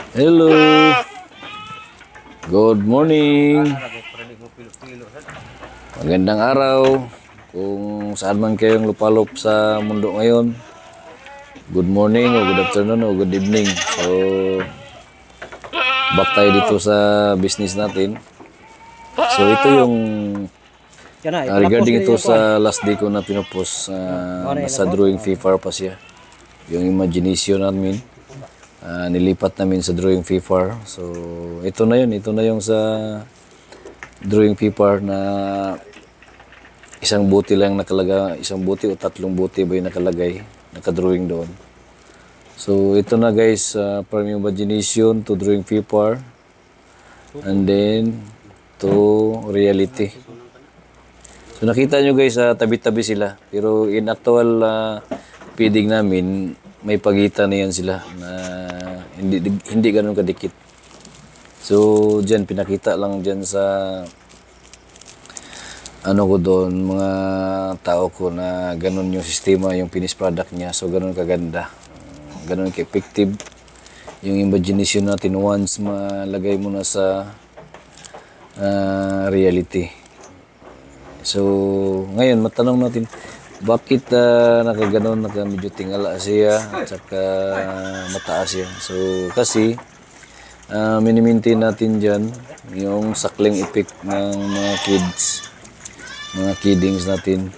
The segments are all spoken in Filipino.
Hello. Good morning. Magandang araw. Kung saan man kayong lupalop sa mundo ngayon. Good morning o good afternoon o good evening. So, back tayo dito sa business natin. So, ito yung regarding ito sa last day ko na pinupost. Nasa drawing FIFA pa siya. Yung imagination namin. Nilipat namin sa drawing FIFA. So, ito na yun. Ito na yung sa drawing FIFA na isang buti lang nakalagay. Isang buti o tatlong buti ba yung nakalagay. Nakadrawing doon. So, ito na guys. From imagination to drawing FIFA. And then, to reality. So, nakita nyo guys, tabi-tabi sila. Pero in actual feeding namin, may pagitan na yan sila na hindi ganun kadikit. So, dyan, pinakita lang dyan sa ano ko doon, mga tao ko na ganun yung sistema, yung finished product niya. So, ganun kaganda. Ganun ka-effective. Yung imagination natin once malagay mo na sa reality. So, ngayon, matanong natin, bakit nakaganon, medyo tingala siya at saka mataas siya. So, kasi minimaintain natin dyan yung suckling effect ng mga kids, mga kiddings natin.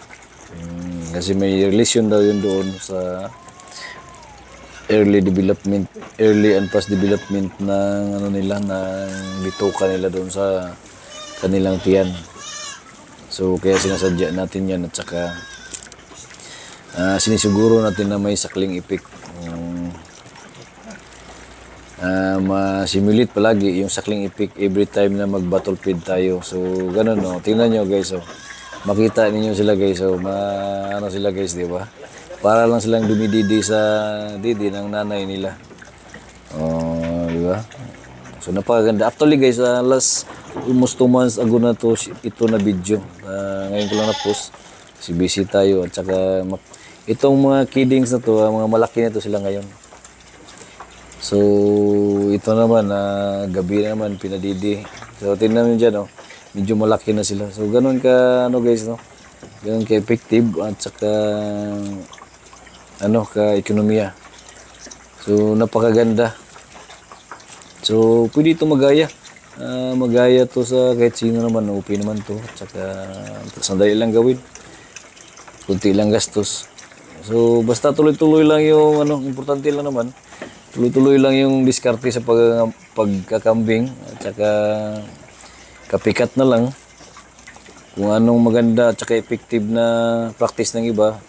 Kasi may relation daw yun doon sa early development, early and fast development ng ano nila, ng bituka nila doon sa kanilang tiyan. So, kaya sinasadya natin yan at saka sinisiguro natin na may suckling effect. Ma-simulate palagi yung suckling effect every time na mag-battle feed tayo. So, ganun, no? Tingnan nyo, guys. Oh. Makita ninyo sila, guys. Oh. Ano sila, guys, di ba? Para lang silang dumididi sa didi ng nanay nila. Oh, di ba? So, napakaganda. Actually, guys, last almost 2 months ago na to, ito na video. Ngayon ko lang na-post. Si busy tayo at saka itong mga kiddings na to, mga malaki na to sila ngayon. So, ito naman, gabi naman, pinadidi. So, tingnan nyo dyan, oh, medyo malaki na sila. So, ganun ka, ano guys, no? Ganun ka effective at saka, ano, ka ekonomiya. So, napakaganda. So, pwede ito magaya. Magaya to sa kahit sino naman, okay naman to. At saka, sandali lang gawin. Kunti lang gastos. So, basta tuloy-tuloy lang yung, ano, importante lang naman, tuloy-tuloy lang yung diskarte sa pagkakambing at saka kapikat na lang kung anong maganda at saka effective na practice ng iba,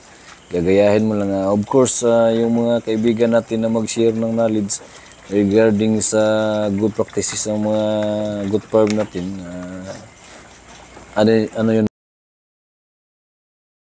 gagayahin mo lang. Of course, yung mga kaibigan natin na mag-share ng knowledge regarding sa good practices ng mga good farm natin, ano yun,